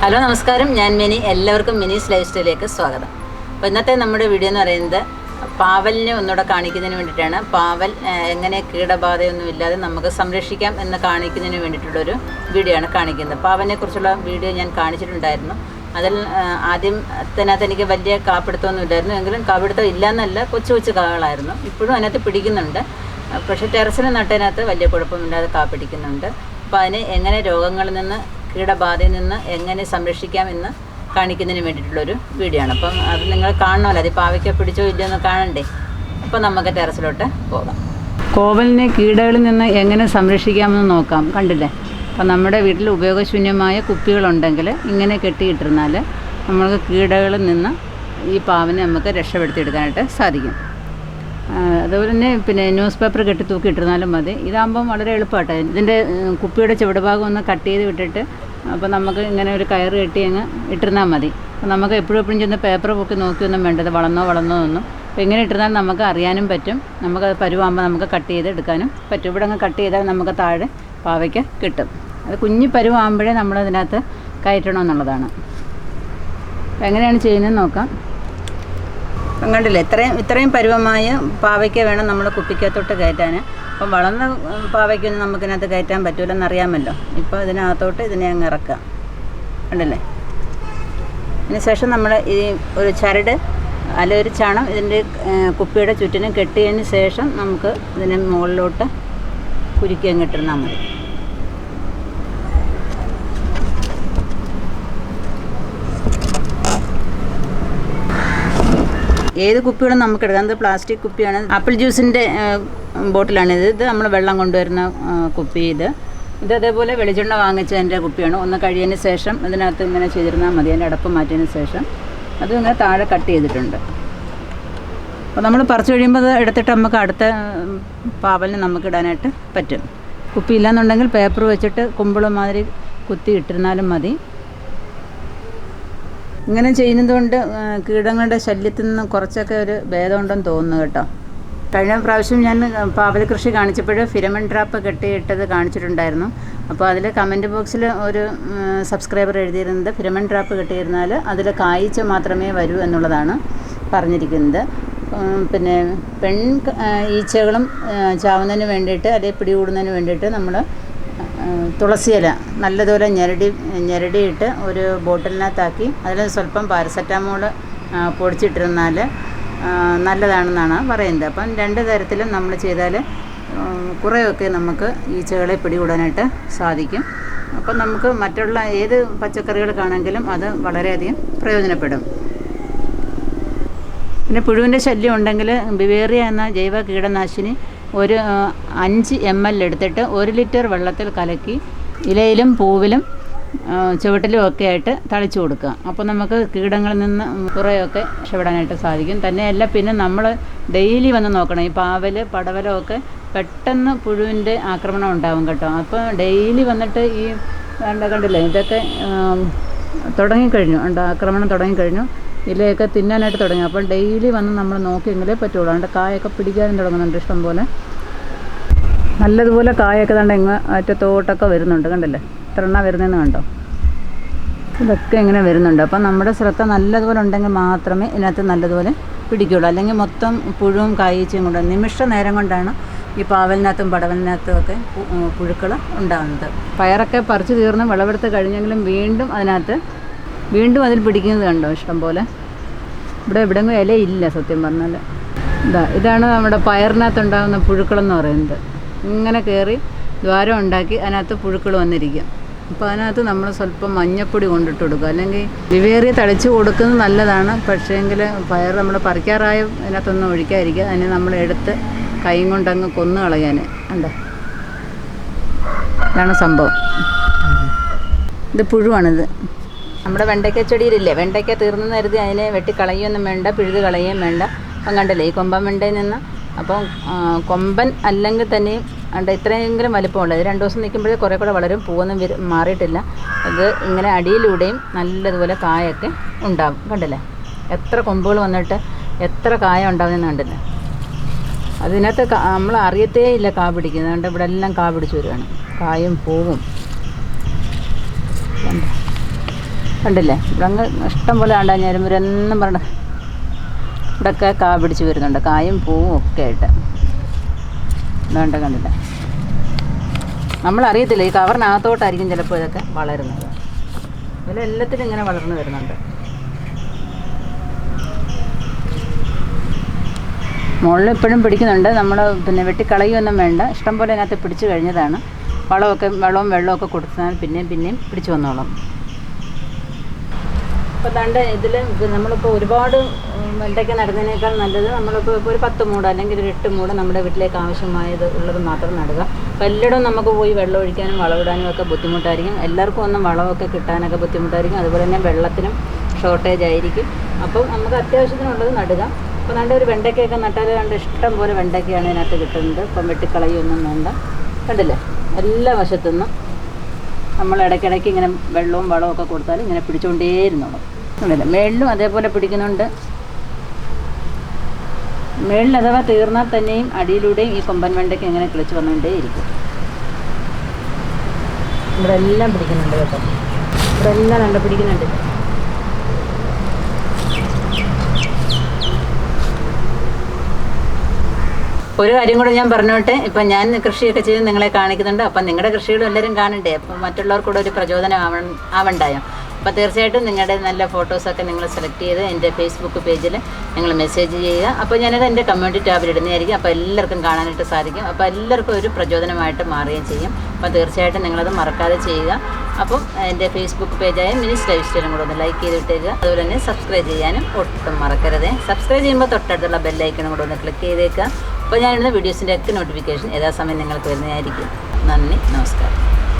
Hello നമസ്കാരം, ഞാൻ mini. എല്ലാവർക്കും മിനീസ് ലൈഫ് സ്റ്റൈലിലേക്ക് സ്വാഗതം. അപ്പോൾ ഇന്നത്തെ നമ്മുടെ വീഡിയോ എന്ന് പറയുന്നത് പാവലിനെ ഒന്നുകൂടെ കാണിക്കുന്നതിന് വേണ്ടിയിട്ടാണ്. പാവൽ എങ്ങനെ കീടബാധയൊന്നും ഇല്ലാതെ നമുക്ക് സംരക്ഷിക്കാം എന്ന് കാണിക്കുന്നതിന് വേണ്ടിയിട്ടുള്ളൊരു വീഡിയോ ആണ് കാണിക്കുന്നത്. പാവലിനെ കുറിച്ചുള്ള വീഡിയോ ഞാൻ കാണിച്ചിട്ടുണ്ടായിരുന്നു. അതിൽ ആദ്യത്തിനകത്ത് എനിക്ക് വലിയ കാപ്പിടുത്തമൊന്നും ഇല്ലായിരുന്നു. എങ്കിലും കാപ്പിടുത്തം ഇല്ലയെന്നല്ല, കൊച്ചു കൊച്ചു കാകളായിരുന്നു. ഇപ്പോഴും അതിനകത്ത് പിടിക്കുന്നുണ്ട്. പക്ഷേ ടെറസിൽ നട്ടതിനകത്ത് വലിയ കുഴപ്പമില്ലാതെ കാപ്പിടിക്കുന്നുണ്ട്. അപ്പോൾ അതിന് എങ്ങനെ രോഗങ്ങളിൽ നിന്ന്, കീടബാധയിൽ നിന്ന് എങ്ങനെ സംരക്ഷിക്കാമെന്ന് കാണിക്കുന്നതിന് വേണ്ടിയിട്ടുള്ളൊരു വീഡിയോ ആണ്. അപ്പം അത് നിങ്ങൾ കാണണമല്ലോ, അത് പാവയ്ക്ക പിടിച്ചോ ഇല്ലയോ എന്ന് കാണണ്ടേ. അപ്പോൾ നമുക്ക് ടെറസിലോട്ട് പോകാം. കോവലിനെ കീടകളിൽ നിന്ന് എങ്ങനെ സംരക്ഷിക്കാമെന്ന് നോക്കാം. കണ്ടില്ലേ? അപ്പം നമ്മുടെ വീട്ടിൽ ഉപയോഗശൂന്യമായ കുപ്പികളുണ്ടെങ്കിൽ ഇങ്ങനെ കെട്ടിയിട്ടിരുന്നാൽ നമ്മൾക്ക് കീടകളിൽ നിന്ന് ഈ പാവനെ നമുക്ക് രക്ഷപ്പെടുത്തിയെടുക്കാനായിട്ട് സാധിക്കും. അതുപോലെ തന്നെ പിന്നെ ന്യൂസ് പേപ്പർ കെട്ടി തൂക്കിയിട്ടിരുന്നാലും മതി. ഇതാകുമ്പം വളരെ എളുപ്പമായിട്ട് ഇതിൻ്റെ കുപ്പിയുടെ ചുവടുഭാഗം ഒന്ന് കട്ട് ചെയ്ത് വിട്ടിട്ട് അപ്പോൾ നമുക്ക് ഇങ്ങനെ ഒരു കയറ് കെട്ടി അങ്ങ് ഇട്ടിരുന്നാൽ മതി. അപ്പോൾ നമുക്ക് എപ്പോഴും ചെന്ന് പേപ്പർ പൊക്കി നോക്കിയൊന്നും വേണ്ടത് വളർന്നോ ഒന്നും. അപ്പോൾ ഇങ്ങനെ ഇട്ടിരുന്നാൽ നമുക്ക് അറിയാനും പറ്റും. നമുക്കത് പരുവാകുമ്പോൾ നമുക്ക് കട്ട് ചെയ്ത് എടുക്കാനും പറ്റും. ഇവിടെ അങ്ങ് കട്ട് ചെയ്താൽ നമുക്ക് താഴെ പാവയ്ക്ക കിട്ടും. അത് കുഞ്ഞി പരുവാകുമ്പോഴേ നമ്മളതിനകത്ത് കയറ്റണമെന്നുള്ളതാണ്. അപ്പോൾ എങ്ങനെയാണ് ചെയ്യുന്നതെന്ന് നോക്കാം. അപ്പം കണ്ടില്ലേ, ഇത്രയും പരുവമായ പാവയ്ക്ക വേണം നമ്മൾ കുപ്പിക്കകത്തോട്ട് കയറ്റാൻ. അപ്പം വളർന്ന പാവയ്ക്കൊന്നും നമുക്കിനകത്ത് കയറ്റാൻ പറ്റില്ലെന്നറിയാമല്ലോ. ഇപ്പോൾ ഇതിനകത്തോട്ട് ഇതിനെ അങ്ങ് ഇറക്കാം. കണ്ടില്ലേ? അതിന് ശേഷം നമ്മൾ ഈ ഒരു ചരട് അല്ല ഒരു ചണം ഇതിൻ്റെ കുപ്പിയുടെ ചുറ്റിനും കെട്ടിയതിന് ശേഷം നമുക്ക് ഇതിനെ മുകളിലോട്ട് കുരുക്കി അങ്ങിട്ടിരുന്നാൽ മതി. ഏത് കുപ്പികളും നമുക്ക് എടുക്കാം. അത് പ്ലാസ്റ്റിക് കുപ്പിയാണ്. ആപ്പിൾ ജ്യൂസിൻ്റെ ബോട്ടിലാണിത്. ഇത് നമ്മൾ വെള്ളം കൊണ്ടുവരുന്ന കുപ്പി. ഇത് അതേപോലെ വെളിച്ചെണ്ണ വാങ്ങിച്ചതിൻ്റെ കുപ്പിയാണ്. ഒന്ന് കഴിയതിന് ശേഷം ഇതിനകത്ത് ഇങ്ങനെ ചെയ്തിരുന്നാൽ മതി. അതിൻ്റെ അടപ്പ് മാറ്റിയതിന് ശേഷം അതും ഇങ്ങനെ താഴെ കട്ട് ചെയ്തിട്ടുണ്ട്. അപ്പോൾ നമ്മൾ പറിച്ച് കഴിയുമ്പോൾ അത് എടുത്തിട്ട് നമുക്ക് അടുത്ത പാവലിന് നമുക്ക് ഇടാനായിട്ട് പറ്റും. കുപ്പി ഇല്ലയെന്നുണ്ടെങ്കിൽ പേപ്പർ വെച്ചിട്ട് കുമ്പിളും മാതിരി കുത്തി ഇട്ടിരുന്നാലും മതി. ഇങ്ങനെ ചെയ്യുന്നതുകൊണ്ട് കീടങ്ങളുടെ ശല്യത്തിൽ നിന്ന് കുറച്ചൊക്കെ ഒരു ഭേദമുണ്ടെന്ന് തോന്നുന്നു കേട്ടോ. കഴിഞ്ഞ പ്രാവശ്യം ഞാൻ പാവൽ കൃഷി കാണിച്ചപ്പോൾ ഫിരമൺ ട്രാപ്പ് കെട്ടിയിട്ടത് കാണിച്ചിട്ടുണ്ടായിരുന്നു. അപ്പോൾ അതിൽ കമൻറ്റ് ബോക്സിൽ ഒരു സബ്സ്ക്രൈബർ എഴുതിയിരുന്നത് ഫിരമൺ ട്രാപ്പ് കെട്ടിയിരുന്നാൽ അതിൽ കായ്ച്ച മാത്രമേ വരൂ എന്നുള്ളതാണ് പറഞ്ഞിരിക്കുന്നത്. പിന്നെ പെൺ ഈച്ചകളും ചാവുന്നതിന് വേണ്ടിയിട്ട് അല്ലെങ്കിൽ പിടികൂടുന്നതിന് വേണ്ടിയിട്ട് നമ്മൾ തുളസിയില നല്ലതുപോലെ ഞെരടിയിട്ട് ഒരു ബോട്ടിലിനകത്താക്കി അതിൽ സ്വല്പം പാരസെറ്റാമോൾ പൊടിച്ചിട്ടിരുന്നാൽ നല്ലതാണെന്നാണ് പറയുന്നത്. അപ്പം രണ്ട് തരത്തിലും നമ്മൾ ചെയ്താൽ കുറേയൊക്കെ നമുക്ക് ഈച്ചകളെ പിടികൂടാനായിട്ട് സാധിക്കും. അപ്പം നമുക്ക് മറ്റുള്ള ഏത് പച്ചക്കറികൾക്കാണെങ്കിലും അത് വളരെയധികം പ്രയോജനപ്പെടും. പിന്നെ പുഴുവിൻ്റെ ശല്യം ഉണ്ടെങ്കിൽ ബിവേറിയ എന്ന ജൈവ കീടനാശിനി ഒരു 5 ml എടുത്തിട്ട് 1 ലിറ്റർ വെള്ളത്തിൽ കലക്കി ഇലയിലും പൂവിലും ചുവട്ടിലും ഒക്കെ ആയിട്ട് തളിച്ചു കൊടുക്കുക. അപ്പോൾ നമുക്ക് കീടങ്ങളിൽ നിന്ന് കുറേയൊക്കെ രക്ഷപ്പെടാനായിട്ട് സാധിക്കും. തന്നെയല്ല, പിന്നെ നമ്മൾ ഡെയിലി വന്ന് നോക്കണം. ഈ പാവൽ പടവലമൊക്കെ പെട്ടെന്ന് പുഴുവിൻ്റെ ആക്രമണം ഉണ്ടാകും കേട്ടോ. അപ്പോൾ ഡെയിലി വന്നിട്ട് ഈ കണ്ടില്ലേ, ഇതൊക്കെ തുടങ്ങിക്കഴിഞ്ഞു, ആക്രമണം തുടങ്ങിക്കഴിഞ്ഞു. ഇലയൊക്കെ തിന്നാനായിട്ട് തുടങ്ങി. അപ്പോൾ ഡെയിലി വന്ന് നമ്മൾ നോക്കിയെങ്കിലേ പറ്റുള്ളൂ. അതുകൊണ്ട് കായൊക്കെ പിടിക്കാനും തുടങ്ങുന്നുണ്ട് ഇഷ്ടം പോലെ. നല്ലതുപോലെ കായൊക്കെ തന്നെ ഇങ്ങ് അറ്റത്തോട്ടൊക്കെ വരുന്നുണ്ട്. കണ്ടില്ലേ എത്ര എണ്ണ വരുന്നതെന്ന് കണ്ടോ? ഇതൊക്കെ ഇങ്ങനെ വരുന്നുണ്ട്. അപ്പം നമ്മുടെ ശ്രദ്ധ നല്ലതുപോലെ ഉണ്ടെങ്കിൽ മാത്രമേ ഇതിനകത്ത് നല്ലതുപോലെ പിടിക്കുകയുള്ളൂ. അല്ലെങ്കിൽ മൊത്തം പുഴുവും കായ്ച്ചയും കൊണ്ട് നിമിഷ നേരം കൊണ്ടാണ് ഈ പാവലിനകത്തും പടവലിനകത്തും ഒക്കെ പുഴുക്കൾ ഉണ്ടാകുന്നത്. പയറൊക്കെ പറിച്ചു തീർന്ന് വിളവെടുത്ത് കഴിഞ്ഞെങ്കിലും വീണ്ടും അതിൽ പിടിക്കുന്നത് കണ്ടോ ഇഷ്ടം പോലെ. ഇവിടെങ്ങും ഇലയില്ല സത്യം പറഞ്ഞാൽ. ഇതാണ് നമ്മുടെ പയറിനകത്തുണ്ടാകുന്ന പുഴുക്കളെന്ന് പറയുന്നത്. ഇങ്ങനെ കയറി ദ്വാരം ഉണ്ടാക്കി അതിനകത്ത് പുഴുക്കൾ വന്നിരിക്കും. അപ്പോൾ അതിനകത്ത് നമ്മൾ സ്വല്പം മഞ്ഞപ്പൊടി കൊണ്ടിട്ട് കൊടുക്കുക. അല്ലെങ്കിൽ വിവേറിയ തളിച്ച് കൊടുക്കുന്നത് നല്ലതാണ്. പക്ഷേങ്കിൽ പയർ നമ്മൾ പറിക്കാറായ അതിനകത്തൊന്നും ഒഴിക്കാതിരിക്കുക. അതിനെ നമ്മൾ എടുത്ത് കൈ കൊണ്ടങ്ങ് കൊന്നു കളയാൻ. ഉണ്ടോ? ഇതാണ് സംഭവം. ഇത് പുഴുവാണിത്. നമ്മുടെ വെണ്ടയ്ക്ക ചെടിയിലില്ലേ, വെണ്ടയ്ക്ക തീർന്നെന്ന് കരുതി അതിനെ വെട്ടിക്കളയൊന്നും വേണ്ട, പിഴുത് കളയുകയും വേണ്ട. അപ്പം കണ്ടില്ലേ ഈ കൊമ്പൻ വെണ്ടയിൽ നിന്ന്. അപ്പം കൊമ്പൻ അല്ലെങ്കിൽ തന്നെയും ഇത്രയെങ്കിലും വലിപ്പമുള്ളത് 2 ദിവസം നിൽക്കുമ്പോഴേ കുറേ കൂടെ വളരും. പൂവൊന്നും മാറിയിട്ടില്ല. അത് ഇങ്ങനെ അടിയിലൂടെയും നല്ലതുപോലെ കായൊക്കെ ഉണ്ടാവും. കണ്ടില്ലേ എത്ര കൊമ്പുകൾ വന്നിട്ട് എത്ര കായ ഉണ്ടാവുന്നതെന്ന് കണ്ടില്ലേ. അതിനകത്ത് നമ്മൾ അറിയത്തേ ഇല്ല കാ പിടിക്കുന്നത്. അതുകൊണ്ട് ഇവിടെ എല്ലാം കാ പിടിച്ച് വരികയാണ്, കായും പൂവും. കണ്ടില്ലേ? ഇവിടെ അങ്ങ് ഇഷ്ടം പോലെ ആണ്ടാ ഞരമ്പുരെന്നും പറഞ്ഞ ഇവിടെയൊക്കെ കാ പിടിച്ച് വരുന്നുണ്ട്, കായും പൂവും ഒക്കെ ആയിട്ട്. വേണ്ട കണ്ടില്ല, നമ്മളറിയത്തില്ല, ഈ കവറിനകത്തോട്ടായിരിക്കും ചിലപ്പോൾ ഇതൊക്കെ വളരുന്നത്. ഇതിലെല്ലാത്തിനും ഇങ്ങനെ വളർന്നു വരുന്നുണ്ട്. മുകളിൽ ഇപ്പോഴും പിടിക്കുന്നുണ്ട്. നമ്മൾ പിന്നെ വെട്ടിക്കളയൊന്നും വേണ്ട, ഇഷ്ടം പോലെ അതിനകത്ത് പിടിച്ചു കഴിഞ്ഞതാണ്. വളവും വെള്ളമൊക്കെ കൊടുത്താൽ പിന്നെയും പിടിച്ചു വന്നോളും. അപ്പോൾ ദാണ്ട് ഇതിൽ നമ്മളിപ്പോൾ ഒരുപാട് വെണ്ടയ്ക്ക നടുന്നതിനേക്കാൾ നല്ലത് നമ്മളിപ്പോൾ ഒരു 10 മൂട് അല്ലെങ്കിൽ ഒരു 8 മൂട് നമ്മുടെ വീട്ടിലേക്ക് ആവശ്യമായത് ഉള്ളത് മാത്രം നടുക. അപ്പോൾ എല്ലായിടവും നമുക്ക് പോയി വെള്ളം ഒഴിക്കാനും വളമിടാനും ഒക്കെ ബുദ്ധിമുട്ടായിരിക്കും. എല്ലാവർക്കും ഒന്നും വളമൊക്കെ കിട്ടാനൊക്കെ ബുദ്ധിമുട്ടായിരിക്കും. അതുപോലെ തന്നെ വെള്ളത്തിനും ഷോർട്ടേജ് ആയിരിക്കും. അപ്പം നമുക്ക് അത്യാവശ്യത്തിനുള്ളത് നടുക. അപ്പോൾ നല്ല ഒരു വെണ്ടയ്ക്കയൊക്കെ നട്ടാൽ കണ്ട് ഇഷ്ടം പോലെ വെണ്ടയ്ക്കയാണ് ഇതിനകത്ത് കിട്ടുന്നത്. ഇപ്പം വെട്ടിക്കളയൊന്നും വേണ്ട. കണ്ടില്ലേ? എല്ലാ വശത്തുനിന്നും നമ്മൾ ഇടയ്ക്കിടയ്ക്ക് ഇങ്ങനെ വെള്ളവും വളവും ഒക്കെ കൊടുത്താൽ ഇങ്ങനെ പിടിച്ചുകൊണ്ടേയിരുന്നോളും. കണ്ടില്ലേ? മേളിലും അതേപോലെ പിടിക്കുന്നുണ്ട്. മേളിൽ അഥവാ തീർന്നാൽ തന്നെയും അടിയിലൂടെയും ഈ കൊമ്പൻ വെണ്ടയ്ക്ക് ഇങ്ങനെ കിളിച്ച് വന്നുകൊണ്ടേയിരിക്കും. ഇവിടെ എല്ലാം പിടിക്കുന്നുണ്ട് കേട്ടോ. ഇവിടെ എല്ലാം കണ്ട് പിടിക്കുന്നുണ്ട്. ഒരു കാര്യം കൂടെ ഞാൻ പറഞ്ഞോട്ടെ. ഇപ്പം ഞാൻ കൃഷിയൊക്കെ ചെയ്ത് നിങ്ങളെ കാണിക്കുന്നുണ്ട്. അപ്പം നിങ്ങളുടെ കൃഷികളും എല്ലാവരും കാണണ്ടേ? അപ്പം മറ്റുള്ളവർക്കൂടെ ഒരു പ്രചോദനം ആവണ്ടായോ? അപ്പോൾ തീർച്ചയായിട്ടും നിങ്ങളുടെ നല്ല ഫോട്ടോസൊക്കെ നിങ്ങൾ സെലക്ട് ചെയ്ത് എൻ്റെ ഫേസ്ബുക്ക് പേജിൽ നിങ്ങൾ മെസ്സേജ് ചെയ്യുക. അപ്പോൾ ഞാനത് എൻ്റെ കമ്മ്യൂണിറ്റി ടാബിൽ ഇടുന്നതായിരിക്കും. അപ്പോൾ എല്ലാവർക്കും കാണാനായിട്ട് സാധിക്കും. അപ്പോൾ എല്ലാവർക്കും ഒരു പ്രചോദനമായിട്ട് മാറുകയും ചെയ്യും. അപ്പോൾ തീർച്ചയായിട്ടും നിങ്ങളത് മറക്കാതെ ചെയ്യുക. അപ്പം എൻ്റെ ഫേസ്ബുക്ക് പേജായ മിനിസ് ലൈഫ് സ്റ്റൈലും കൂടെ ഒന്ന് ലൈക്ക് ചെയ്തിട്ടേക്കുക. അതുപോലെ തന്നെ സബ്സ്ക്രൈബ് ചെയ്യാനും ഒട്ടും മറക്കരുത്. സബ്സ്ക്രൈബ് ചെയ്യുമ്പോൾ തൊട്ടടുത്തുള്ള ബെല്ലൈക്കണും കൂടെ ഒന്ന് ക്ലിക്ക് ചെയ്തേക്കുക. അപ്പോൾ ഞാനിടുന്ന വീഡിയോസിൻ്റെ ഒക്കെ നോട്ടിഫിക്കേഷൻ യഥാസമയം നിങ്ങൾക്ക് വരുന്നതായിരിക്കും. നന്ദി, നമസ്കാരം.